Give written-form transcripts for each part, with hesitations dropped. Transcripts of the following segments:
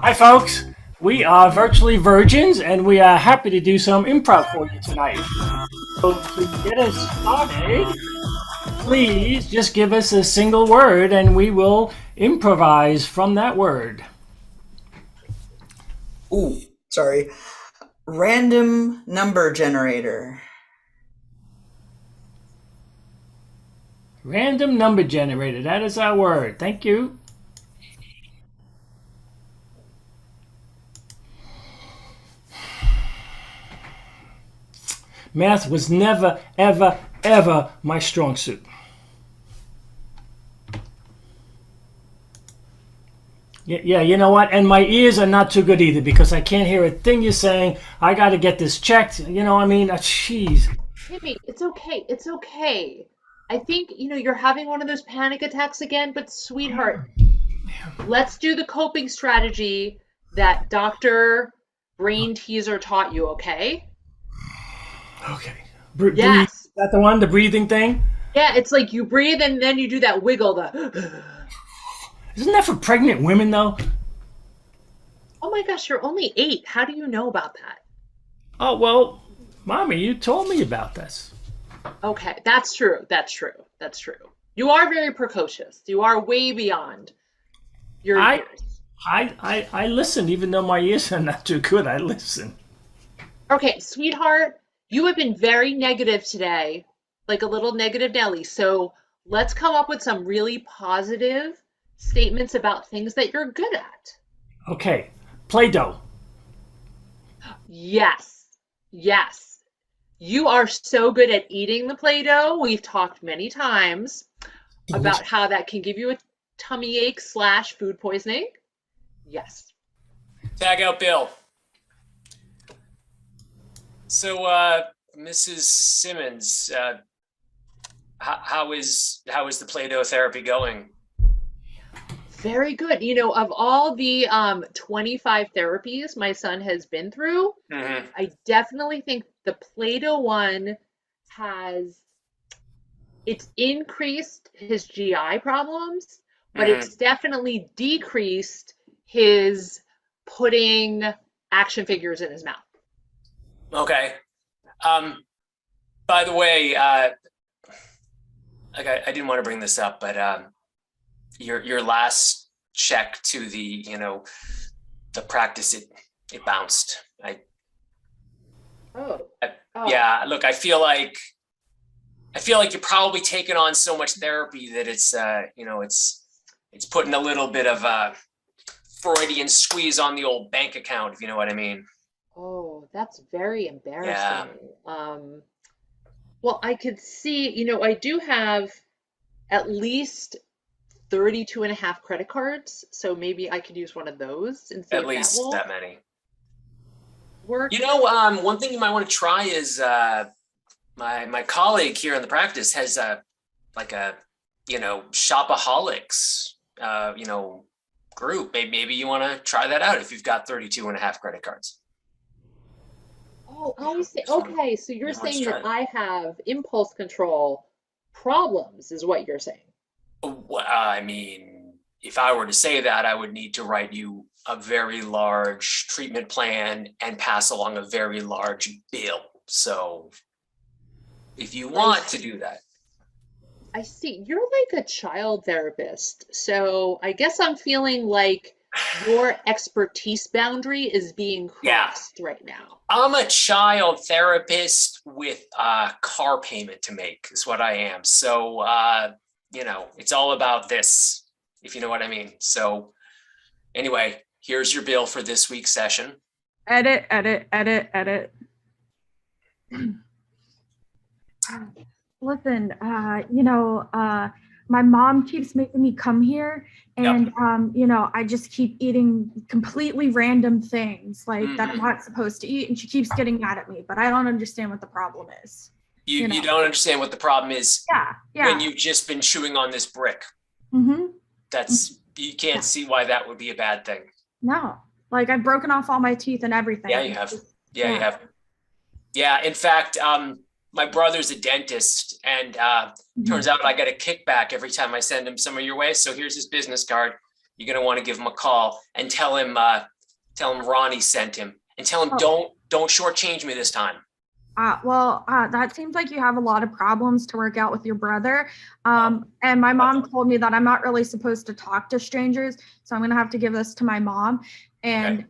Hi, folks. We are Virtually Virgins, and we are happy to do some improv for you tonight. So, to get us started, please just give us a single word, and we will improvise from that word. Ooh, sorry. Random number generator. Random number generator. That is our word. Thank you. Math was never, ever, ever my strong suit. Yeah, you know what? And my ears are not too good either because I can't hear a thing you're saying. I got to get this checked. Jeez. Timmy, it's okay. It's okay. I think, you're having one of those panic attacks again, but sweetheart, let's do the coping strategy that Dr. Brain Teaser taught you, okay? Okay. Breathe. Is Yes. that the one? The breathing thing? Yeah, it's like you breathe and then you do that wiggle, the Isn't that for pregnant women, though? Oh my gosh, you're only 8. How do you know about that? Oh, well, Mommy, you told me about this. Okay, that's true. That's true. That's true. You are very precocious. You are way beyond your I, years. I listen, even though my ears are not too good. I listen. Okay, sweetheart, you have been very negative today, like a little negative Nelly. So let's come up with some really positive statements about things that you're good at. Okay. Play-Doh. Yes, yes. You are so good at eating the Play-Doh. We've talked many times about how that can give you a tummy ache slash food poisoning. Yes. Tag out Bill. So, Mrs. Simmons, how is the Play-Doh therapy going? Very good. Of all the 25 therapies my son has been through, Mm-hmm. I definitely think the Play-Doh one has it's increased his GI problems, but Mm-hmm. it's definitely decreased his putting action figures in his mouth. Okay. By the way, like I didn't want to bring this up, but your last check to the practice, it bounced. Oh. Yeah. Look, I feel like you're probably taking on so much therapy that it's putting a little bit of a Freudian squeeze on the old bank account, if you know what I mean. Oh, that's very Yeah. embarrassing. Well, I could see, I do have at least 32 and a half credit cards, so maybe I could use one of those and see At if that least will that many. work. One thing you might want to try is my colleague here in the practice has like a shopaholics group. Maybe you want to try that out if you've got 32 and a half credit cards. Oh, I see. Okay, so you're Yeah, let's saying try that it. I have impulse control problems, is what you're saying. Well, I mean, if I were to say that, I would need to write you a very large treatment plan and pass along a very large bill. So if you want to do that. I see. You're like a child therapist, so I guess I'm feeling like your expertise boundary is being Yeah. crossed right now. I'm a child therapist with a car payment to make is what I am. So, it's all about this, if you know what I mean. So anyway, here's your bill for this week's session. Edit, edit, edit, edit. Listen, my mom keeps making me come here and, I just keep eating completely random things like that I'm not supposed to eat. And she keeps getting mad at me, but I don't understand what the problem is. You don't understand what the problem is Yeah. when you've just been chewing on this brick. Mm-hmm. You can't see why that would be a bad thing. No, like I've broken off all my teeth and everything. Yeah, you have. You have. Yeah, in fact, my brother's a dentist, and turns out I get a kickback every time I send him some of your way. So here's his business card. You're going to want to give him a call and tell him Tell him Ronnie sent him, and tell him Oh. don't shortchange me this time. That seems like you have a lot of problems to work out with your brother. And my mom told me that I'm not really supposed to talk to strangers, so I'm gonna have to give this to my mom. And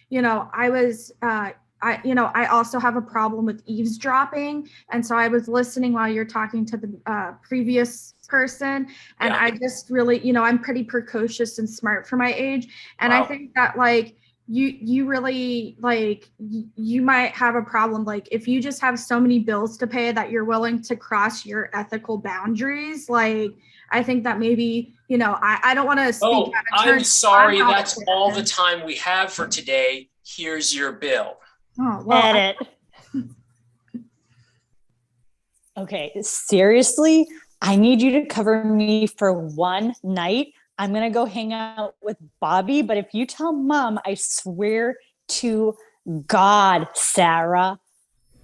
you know, I also have a problem with eavesdropping, and so I was listening while you're talking to the previous person, and Yeah. I just really, you know, I'm pretty precocious and smart for my age, and I Wow. think that like you really like you might have a problem like if you just have so many bills to pay that you're willing to cross your ethical boundaries. Like I think that maybe, you know, I don't want to speak Oh, out of turn. I'm sorry. I'm not a That's all the person. time we have for today. Here's your bill. Oh, well, Edit. Okay, seriously, I need you to cover me for one night. I'm gonna go hang out with Bobby, but if you tell mom, I swear to God, Sarah,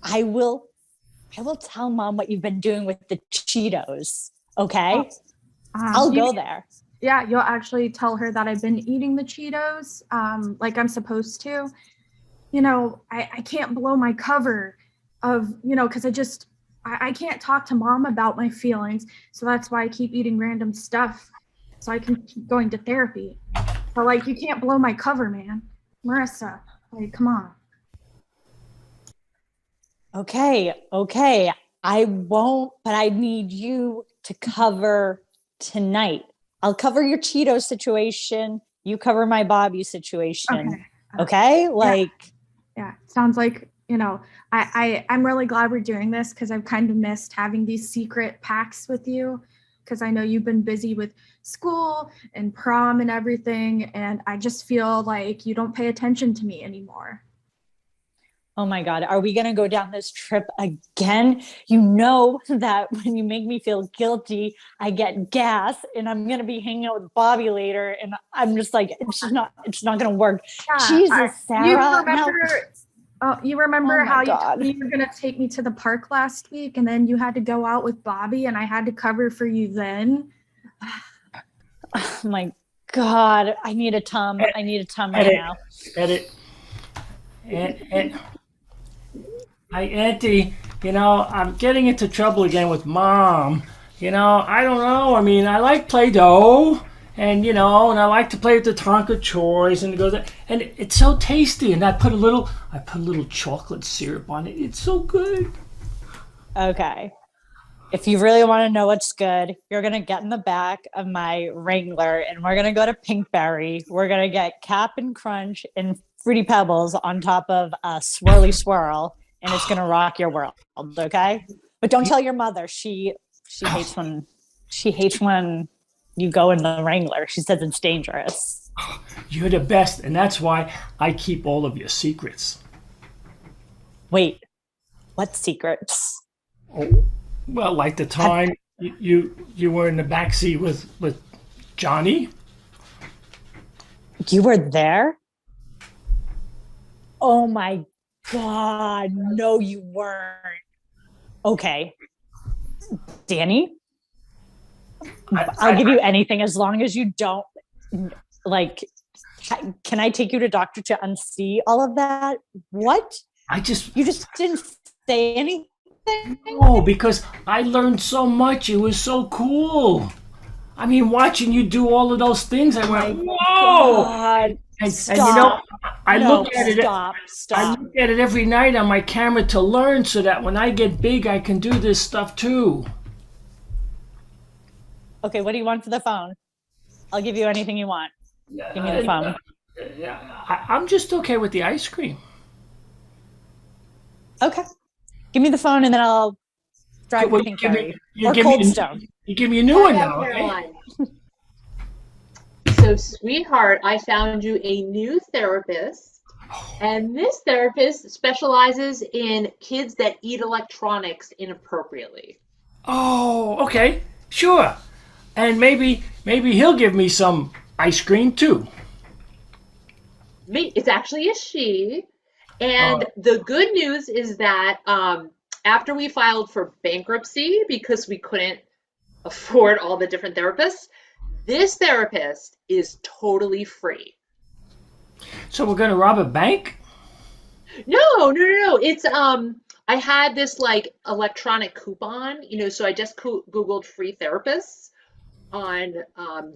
I will tell mom what you've been doing with the Cheetos. Okay? I'll go there. Yeah, you'll actually tell her that I've been eating the Cheetos, like I'm supposed to. You know, I can't blow my cover of, you know, because I can't talk to mom about my feelings. So that's why I keep eating random stuff so I can keep going to therapy. But like, you can't blow my cover, man. Marissa, like, come on. Okay. I won't, but I need you to cover tonight. I'll cover your Cheeto situation. You cover my Bobby situation. Okay? Like, yeah, sounds like, you know, I'm really glad we're doing this because I've kind of missed having these secret pacts with you because I know you've been busy with school and prom and everything. And I just feel like you don't pay attention to me anymore. oh my God, are we going to go down this trip again? You know that when you make me feel guilty, I get gas and I'm going to be hanging out with Bobby later. And I'm just like, it's not going to work. Yeah, Jesus, Sarah. You remember Oh my how you God. told me you were going to take me to the park last week and then you had to go out with Bobby and I had to cover for you then? Oh my God. I need a Tom. I need a Tom right now. Edit. And hi, Auntie. You know, I'm getting into trouble again with Mom. You know, I don't know. I mean, I like Play-Doh, and you know, and I like to play with the Tonka toys, and it goes, and it's so tasty. And I put a little chocolate syrup on it. It's so good. Okay. If you really want to know what's good, you're going to get in the back of my Wrangler and we're going to go to Pinkberry. We're going to get Cap'n Crunch and Fruity Pebbles on top of a Swirly Swirl, and it's going to rock your world. Okay. But don't tell your mother. She hates when you go in the Wrangler. She says it's dangerous. You're the best, and that's why I keep all of your secrets. Wait, what secrets? Oh, well, like the time you were in the backseat with Johnny. You were there? Oh my God. No, you weren't. Okay. Danny, I'll give you anything as long as you don't, like, can I take you to doctor to unsee all of that? What? You just didn't say anything? No, because I learned so much. It was so cool. I mean, watching you do all of those things, I went, whoa! God. And you know, I look at it. Stop. I look at it every night on my camera to learn, so that when I get big, I can do this stuff too. Okay, what do you want for the phone? I'll give you anything you want. Give me the phone. I'm just okay with the ice cream. Okay. Give me the phone and then I'll drive to Pinkberry or Cold Stone. You give me a new one now, okay? So, sweetheart, I found you a new therapist, and this therapist specializes in kids that eat electronics inappropriately. Oh, okay, sure. And maybe he'll give me some ice cream too. It's actually a she. And the good news is that after we filed for bankruptcy because we couldn't afford all the different therapists, this therapist is totally free. So we're gonna rob a bank? No. It's I had this like electronic coupon, so I just Googled free therapists on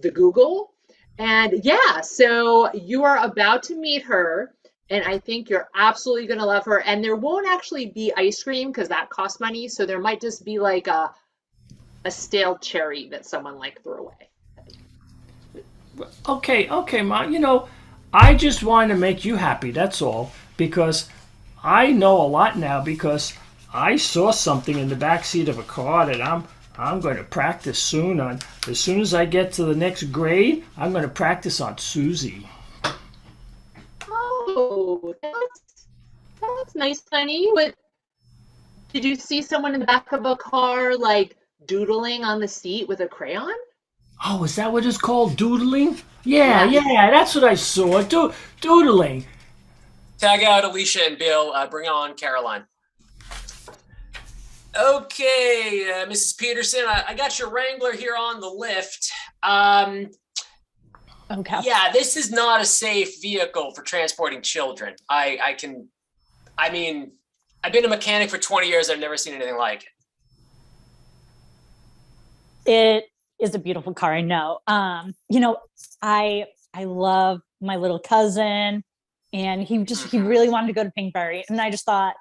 the Google. And yeah, so you are about to meet her, and I think you're absolutely gonna love her. And there won't actually be ice cream because that costs money, so there might just be like a stale cherry that someone like threw away. Okay, Ma. I just want to make you happy. That's all. Because I know a lot now because I saw something in the back seat of a car that I'm going to practice soon on. As soon as I get to the next grade, I'm going to practice on Susie. Oh, that's nice, honey. What did you see someone in the back of a car like doodling on the seat with a crayon? Oh, is that what it's called? Doodling? Yeah, that's what I saw. Doodling. Tag out Alicia and Bill. Bring on Caroline. Okay, Mrs. Peterson, I got your Wrangler here on the lift. Okay. Yeah, this is not a safe vehicle for transporting children. I've been a mechanic for 20 years. I've never seen anything like it. It is a beautiful car, I know. I love my little cousin, and he really wanted to go to Pinkberry, and I just thought,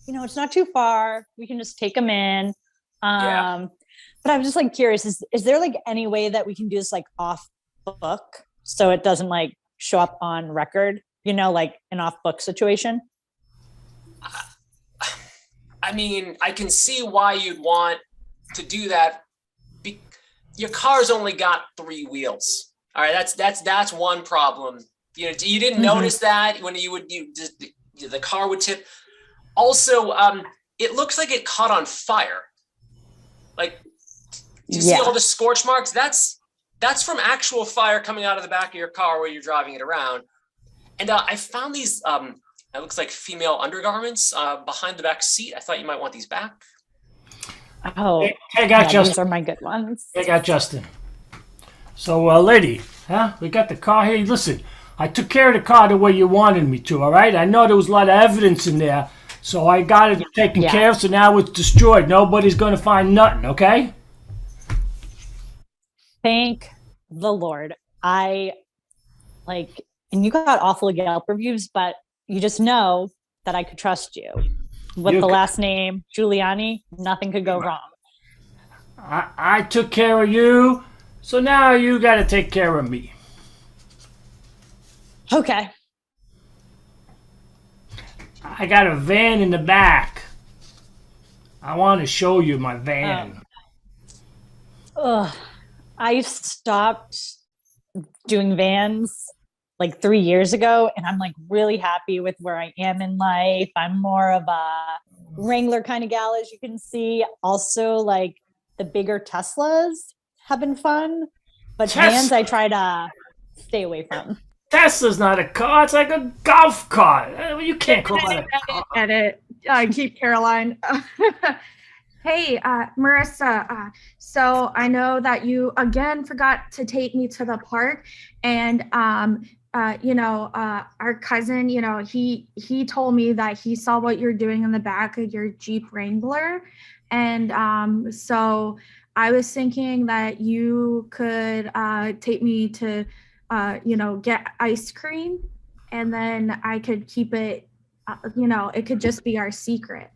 it's not too far. We can just take him in. Yeah. But I'm just like curious, is there like any way that we can do this like off book so it doesn't like show up on record, like an off book situation? I can see why you'd want to do that. Your car's only got 3 wheels. All right, that's one problem. You didn't notice that when the car would tip. Also, it looks like it caught on fire. Like, do you see all the scorch marks? That's from actual fire coming out of the back of your car where you're driving it around. And I found these. It looks like female undergarments behind the back seat. I thought you might want these back. Oh, I got Justin. These are my good ones. I got Justin. So, lady, we got the car here. Listen, I took care of the car the way you wanted me to, all right? I know there was a lot of evidence in there, so I got it taken care of, so now it's destroyed. Nobody's going to find nothing, okay? Thank the Lord. And you got awful Yelp reviews, but you just know that I could trust you. With the last name Giuliani, nothing could go wrong. I took care of you, so now you got to take care of me. Okay. I got a van in the back. I want to show you my van. I stopped doing vans like 3 years ago, and I'm like really happy with where I am in life. I'm more of a Wrangler kind of gal, as you can see. Also, like the bigger Teslas have been fun, but vans I try to stay away from. Tesla's not a car; it's like a golf cart. You can't call it a car. Edit. Keep Caroline. Hey, Marissa. So I know that you again forgot to take me to the park, and our cousin, he told me that he saw what you're doing in the back of your Jeep Wrangler, and so I was thinking that you could take me to, get ice cream, and then I could keep it. It could just be our secret.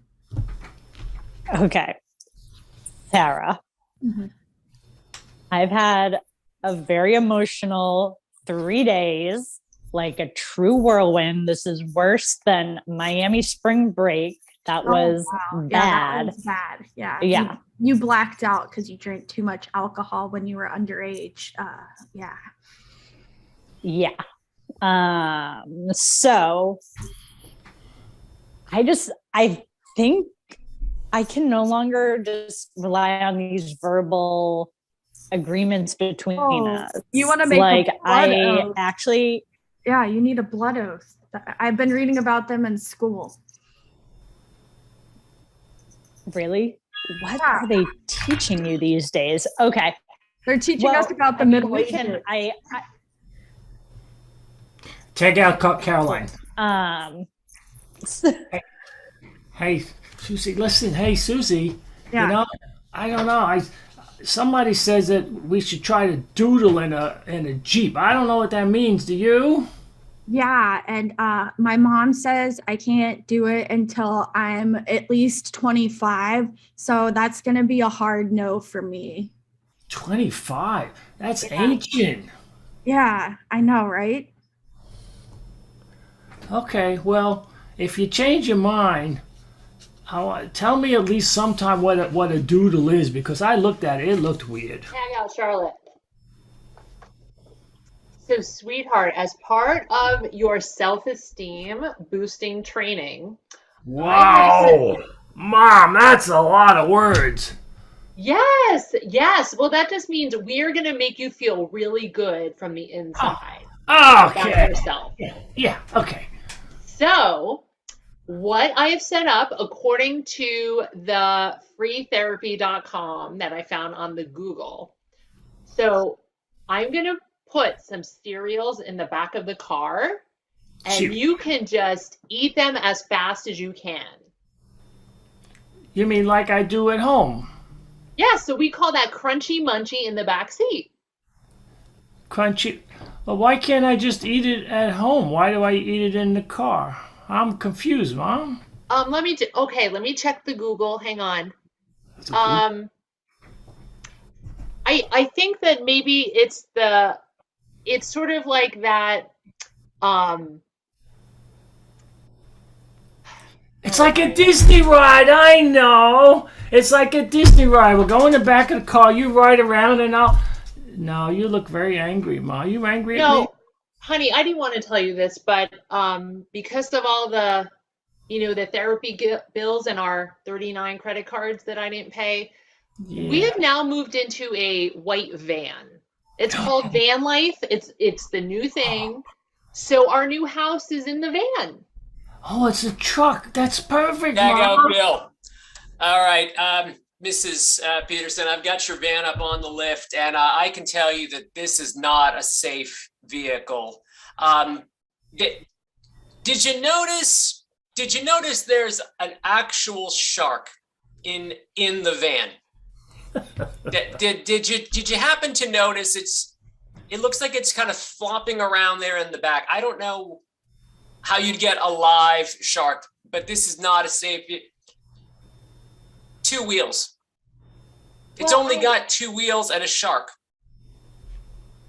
Okay, Sarah. Mm-hmm. I've had a very emotional 3 days, like a true whirlwind. This is worse than Miami spring break. That was bad. Yeah, that was bad. Yeah. Yeah. You blacked out because you drank too much alcohol when you were underage. Yeah. So I think I can no longer just rely on these verbal agreements between us. You want to make like a blood I oath. actually Yeah, you need a blood oath. I've been reading about them in school. really? What are they teaching you these days? Okay. They're teaching us about the Middle Ages. Take out Caroline. Hey, Susie, listen. Hey, Susie. Yeah. You know, I don't know. Somebody says that we should try to doodle in a Jeep. I don't know what that means. Do you? Yeah, and my mom says I can't do it until I'm at least 25. So that's going to be a hard no for me. 25. That's Yeah. ancient. Yeah, I know, right? Okay, well, if you change your mind, tell me at least sometime what a doodle is, because I looked at it. It looked weird. Tag out Charlotte. So, sweetheart, as part of your self-esteem boosting training, Wow, Mom, that's a lot of words. yes, yes. Well, that just means we're going to make you feel really good from the inside about Okay. yourself. Yeah. Okay. So, what I have set up, according to the freetherapy.com that I found on the Google. So, I'm going to put some cereals in the back of the car, and Shoot. you can just eat them as fast as you can. You mean like I do at home? Yeah, so we call that crunchy munchy in the back seat. Crunchy. Well, why can't I just eat it at home? Why do I eat it in the car? I'm confused, Mom. Let me check the Google. Hang on. That's okay. I think that maybe it's sort of like that. It's like a Disney ride. I know. It's like a Disney ride. We'll go in the back of the car. You ride around, and I'll. No, you look very angry, Ma. Are you angry at me? No, honey, I didn't want to tell you this, but because of all the, the therapy bills and our 39 credit cards that I didn't pay, we Yeah. have now moved into a white van. It's called van life. It's the new thing. So our new house is in the van. Oh, it's a truck. That's perfect, Tag Mom. out Bill. All right, Mrs. Peterson, I've got your van up on the lift, and I can tell you that this is not a safe vehicle. Did you notice? Did you notice there's an actual shark in the van? Did you happen to notice it looks like it's kind of flopping around there in the back. I don't know how you'd get a live shark, but this is not a safe. 2 wheels. It's Well, only got 2 wheels and a shark.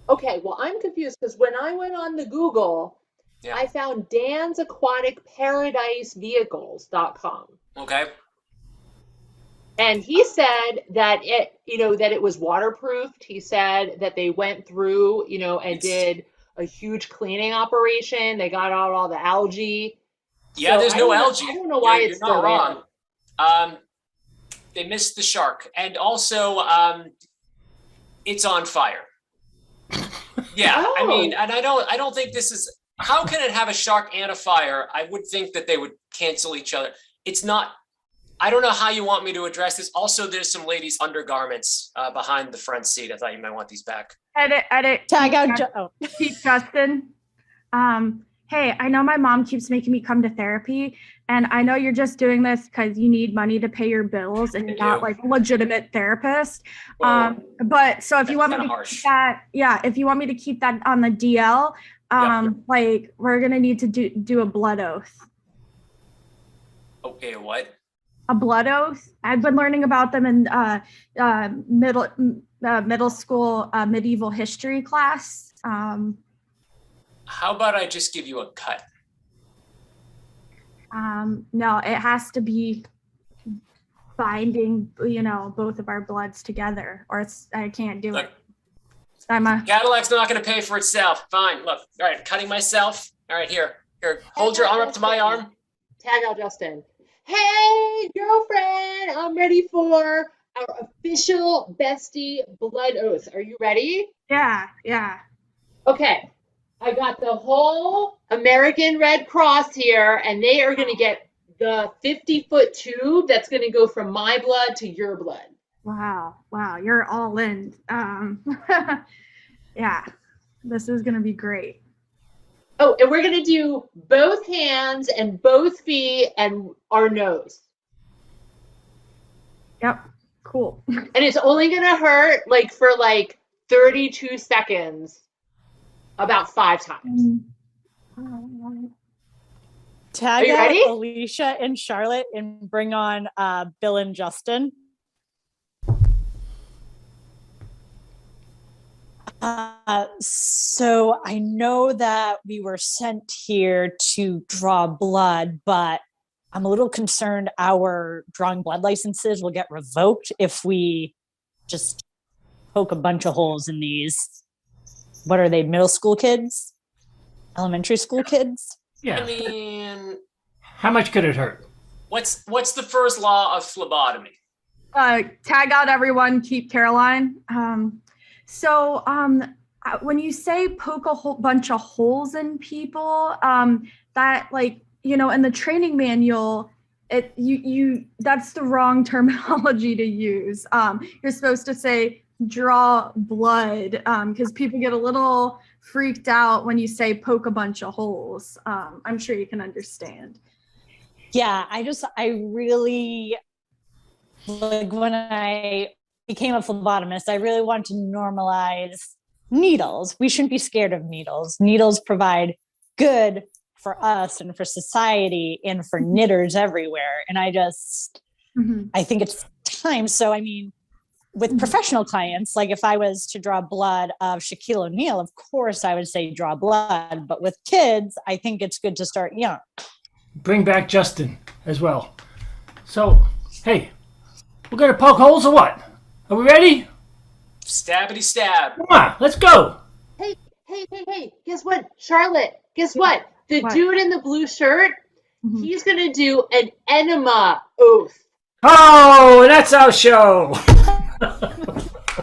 Okay, well, I'm confused because when I went on the Google, Yeah. I found Dan's Aquatic Paradise Vehicles.com. Okay. And he said that it was waterproofed. He said that they went through, and did a huge cleaning operation. They got out all the algae. Yeah, So there's I no don't know- algae. I don't know why You're it's not still wrong. there. They missed the shark, and also it's on fire. Yeah, I mean, Oh. and I don't think this is. How can it have a shark and a fire? I would think that they would cancel each other. It's not. I don't know how you want me to address this. Also, there's some ladies' undergarments behind the front seat. I thought you might want these back. Edit. Tag out. Keep Justin. Hey, I know my mom keeps making me come to therapy, and I know you're just doing this because you need money to pay your bills and you're not do. like a legitimate therapist. Whoa. But so if you That's want me kinda to harsh. keep that, yeah, if you want me to keep that on the DL, like we're gonna need to do a blood oath. Okay, what? A blood oath. I've been learning about them in middle school medieval history class. How about I just give you a cut? No, it has to be binding, both of our bloods together, or I can't do Look. it. I'm a Cadillac's not going to pay for itself. Fine. Look. All right. Cutting myself. All right. Here. Hold your arm up to my arm. Tag out Justin. Hey, girlfriend, I'm ready for our official bestie blood oath. Are you ready? yeah. Okay. I got the whole American Red Cross here, and they are going to get the 50-foot tube that's going to go from my blood to your blood. Wow, you're all in. Yeah, this is gonna be great. Oh, and we're gonna do both hands and both feet and our nose. Yep. Cool. And it's only gonna hurt like for like 32 seconds about 5 times. Tag Are you out ready? Alicia and Charlotte and bring on Bill and Justin. So I know that we were sent here to draw blood, but I'm a little concerned our drawing blood licenses will get revoked if we just poke a bunch of holes in these. What are they, middle school kids? Elementary school kids? Yeah. I mean, How much could it hurt? what's the first law of phlebotomy? Tag out everyone, keep Caroline. When you say poke a whole bunch of holes in people, that like, you know, in the training manual, that's the wrong terminology to use. You're supposed to say draw blood, because people get a little freaked out when you say poke a bunch of holes. I'm sure you can understand. Yeah, I really, like when I became a phlebotomist, I really want to normalize needles. We shouldn't be scared of needles. Needles provide good for us and for society and for knitters everywhere. And I think it's time. So, I mean, with professional clients, like if I was to draw blood of Shaquille O'Neal, of course I would say draw blood. But with kids, I think it's good to start young. Bring back Justin as well. So, hey, we're going to poke holes or what? Are we ready? Stabbity stab. Come on, let's go. Hey, guess what? Charlotte, guess what? The What? dude in the blue shirt, Mhm. he's gonna do an enema oath. Oh, that's our show.